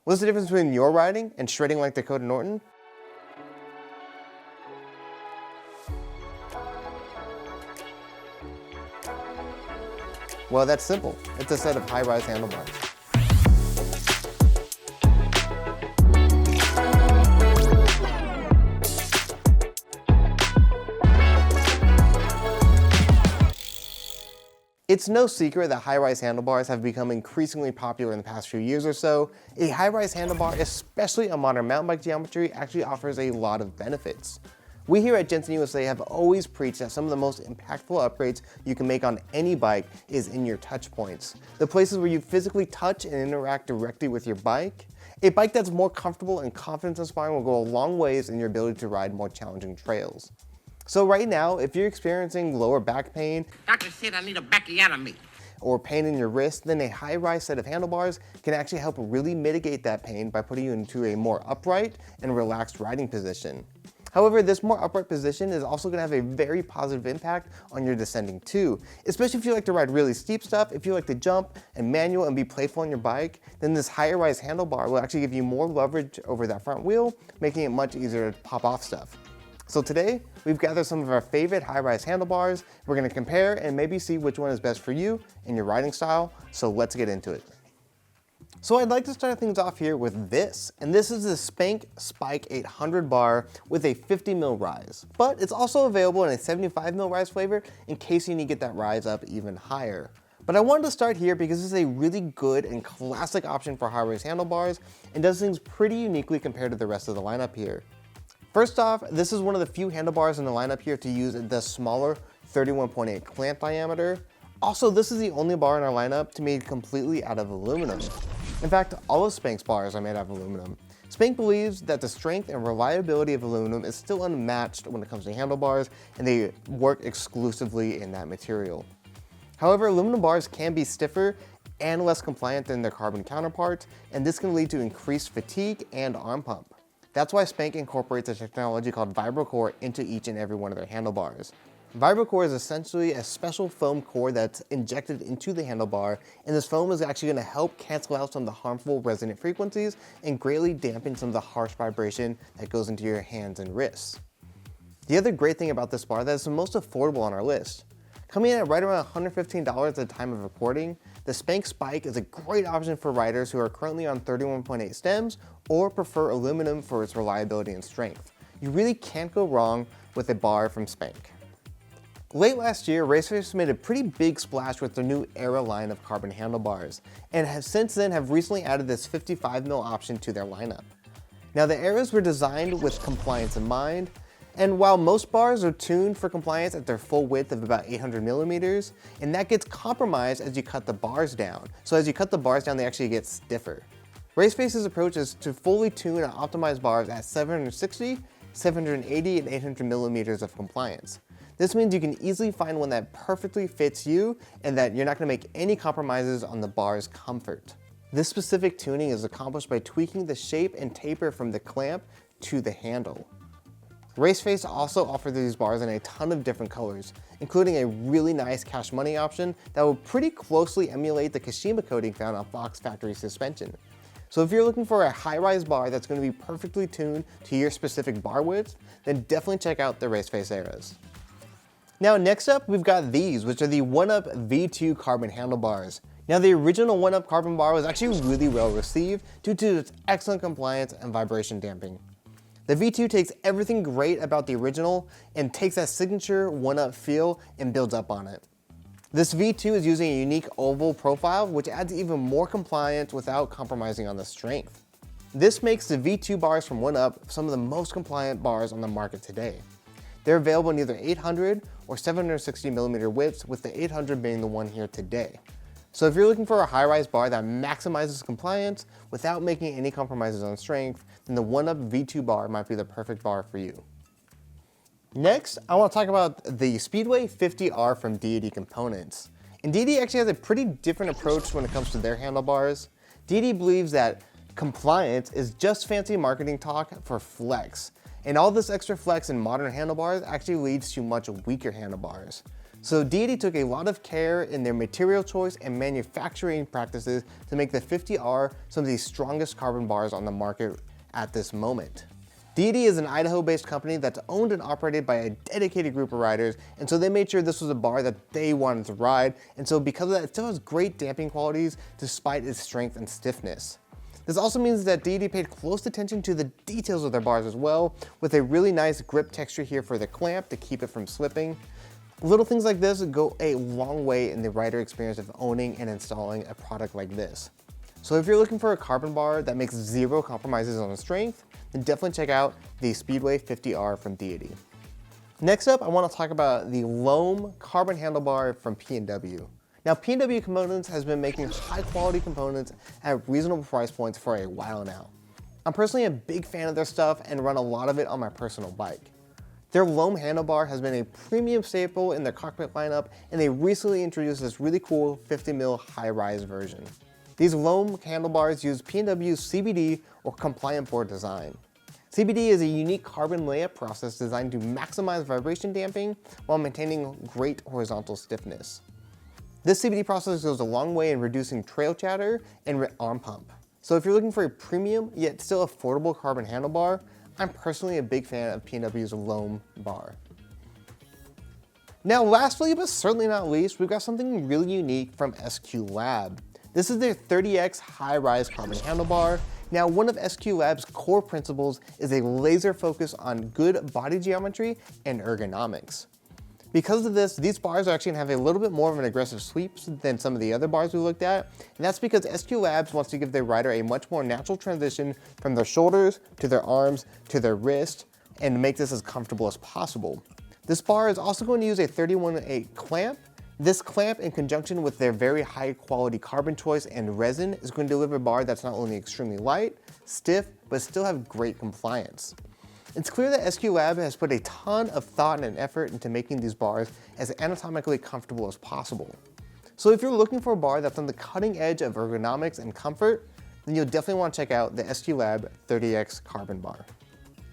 What's the difference between your riding and shredding like Dakota Norton? Well, that's simple. It's a set of high-rise handlebars. It's no secret that high-rise handlebars have become increasingly popular in the past few years or so. A high-rise handlebar, especially on modern mountain bike geometry, actually offers a lot of benefits. We here at Jenson USA have always preached that some of the most impactful upgrades you can make on any bike is in your touch points. The places where you physically touch and interact directly with your bike. A bike that's more comfortable and confidence inspiring will go a long ways in your ability to ride more challenging trails. So right now, if you're experiencing lower back pain, doctor said I need a backiotomy, or pain in your wrist, then a high-rise set of handlebars can actually help really mitigate that pain by putting you into a more upright and relaxed riding position. However, this more upright position is also going to have a very positive impact on your descending too. Especially if you like to ride really steep stuff, if you like to jump and manual and be playful on your bike, then this higher rise handlebar will actually give you more leverage over that front wheel, making it much easier to pop off stuff. So today, we've gathered some of our favorite high-rise handlebars. We're going to compare and maybe see which one is best for you and your riding style, so let's get into it. So I'd like to start things off here with this, and this is the Spank Spike 800 bar with a 50mm rise, but it's also available in a 75mm rise flavor in case you need to get that rise up even higher. But I wanted to start here because this is a really good and classic option for high-rise handlebars and does things pretty uniquely compared to the rest of the lineup here. First off, this is one of the few handlebars in the lineup here to use the smaller 31.8 clamp diameter. Also, this is the only bar in our lineup to be made completely out of aluminum. In fact, all of Spank's bars are made out of aluminum. Spank believes that the strength and reliability of aluminum is still unmatched when it comes to handlebars, and they work exclusively in that material. However, aluminum bars can be stiffer and less compliant than their carbon counterparts, and this can lead to increased fatigue and arm pump. That's why Spank incorporates a technology called Vibrocore into each and every one of their handlebars. Vibrocore is essentially a special foam core that's injected into the handlebar, and this foam is actually going to help cancel out some of the harmful resonant frequencies and greatly dampen some of the harsh vibration that goes into your hands and wrists. The other great thing about this bar is that it's the most affordable on our list. Coming in at right around $115 at the time of recording, the Spank Spike is a great option for riders who are currently on 31.8 stems or prefer aluminum for its reliability and strength. You really can't go wrong with a bar from Spank. Late last year, Raceface made a pretty big splash with their new Era line of carbon handlebars, and have since then recently added this 55mm option to their lineup. Now the Eras were designed with compliance in mind, and while most bars are tuned for compliance at their full width of about 800mm, and that gets compromised as you cut the bars down. So as you cut the bars down, they actually get stiffer. Raceface's approach is to fully tune and optimize bars at 760, 780, and 800mm of compliance. This means you can easily find one that perfectly fits you and that you're not going to make any compromises on the bar's comfort. This specific tuning is accomplished by tweaking the shape and taper from the clamp to the handle. Raceface also offers these bars in a ton of different colors, including a really nice cash money option that will pretty closely emulate the Kashima coating found on Fox factory suspension. So if you're looking for a high-rise bar that's going to be perfectly tuned to your specific bar width, then definitely check out the Raceface Eras. Now next up, we've got these, which are the OenUp V2 carbon handlebars. Now the original OenUp carbon bar was actually really well received due to its excellent compliance and vibration damping. The V2 takes everything great about the original and takes that signature OenUp feel and builds up on it. This V2 is using a unique oval profile, which adds even more compliance without compromising on the strength. This makes the V2 bars from OenUp some of the most compliant bars on the market today. They're available in either 800 or 760mm widths, with the 800 being the one here today. So if you're looking for a high-rise bar that maximizes compliance without making any compromises on strength, then the OenUp V2 bar might be the perfect bar for you. Next, I want to talk about the Speedway 50R from Deity Components. And Deity actually has a pretty different approach when it comes to their handlebars. Deity believes that compliance is just fancy marketing talk for flex. And all this extra flex in modern handlebars actually leads to much weaker handlebars. So Deity took a lot of care in their material choice and manufacturing practices to make the 50R some of the strongest carbon bars on the market at this moment. Deity is an Idaho-based company that's owned and operated by a dedicated group of riders, and so they made sure this was a bar that they wanted to ride, and so because of that, it still has great damping qualities despite its strength and stiffness. This also means that Deity paid close attention to the details of their bars as well, with a really nice grip texture here for the clamp to keep it from slipping. Little things like this go a long way in the rider experience of owning and installing a product like this. So if you're looking for a carbon bar that makes zero compromises on the strength, then definitely check out the Speedway 50R from Deity. Next up, I want to talk about the Loam carbon handlebar from P&W. Now, P&W Components has been making high quality components at reasonable price points for a while now. I'm personally a big fan of their stuff and run a lot of it on my personal bike. Their Loam handlebar has been a premium staple in their cockpit lineup, and they recently introduced this really cool 50mm high-rise version. These Loam handlebars use P&W's CBD or compliant board design. CBD is a unique carbon layup process designed to maximize vibration damping while maintaining great horizontal stiffness. This CBD process goes a long way in reducing trail chatter and arm pump. So if you're looking for a premium yet still affordable carbon handlebar, I'm personally a big fan of P&W's Loam bar. Now lastly, but certainly not least, we've got something really unique from SQLab. This is their 30X high-rise carbon handlebar. Now, one of SQLab's core principles is a laser focus on good body geometry and ergonomics. Because of this, these bars are actually gonna have a little bit more of an aggressive sweep than some of the other bars we looked at, and that's because SQLab wants to give their rider a much more natural transition from their shoulders to their arms to their wrist, and make this as comfortable as possible. This bar is also going to use a 31/8 clamp. This clamp, in conjunction with their very high quality carbon choice and resin, is going to deliver a bar that's not only extremely light, stiff, but still have great compliance. It's clear that SQLab has put a ton of thought and effort into making these bars as anatomically comfortable as possible. So if you're looking for a bar that's on the cutting edge of ergonomics and comfort, then you'll definitely want to check out the SQLab 30X carbon bar.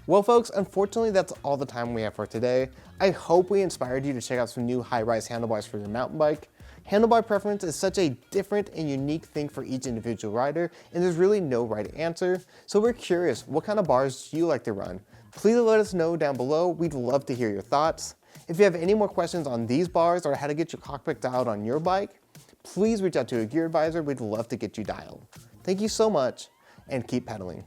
Well folks, unfortunately that's all the time we have for today. I hope we inspired you to check out some new high-rise handlebars for your mountain bike. Handlebar preference is such a different and unique thing for each individual rider, and there's really no right answer. So we're curious, what kind of bars do you like to run? Please let us know down below. We'd love to hear your thoughts. If you have any more questions on these bars or how to get your cockpit dialed on your bike, please reach out to a gear advisor. We'd love to get you dialed. Thank you so much, and keep pedaling.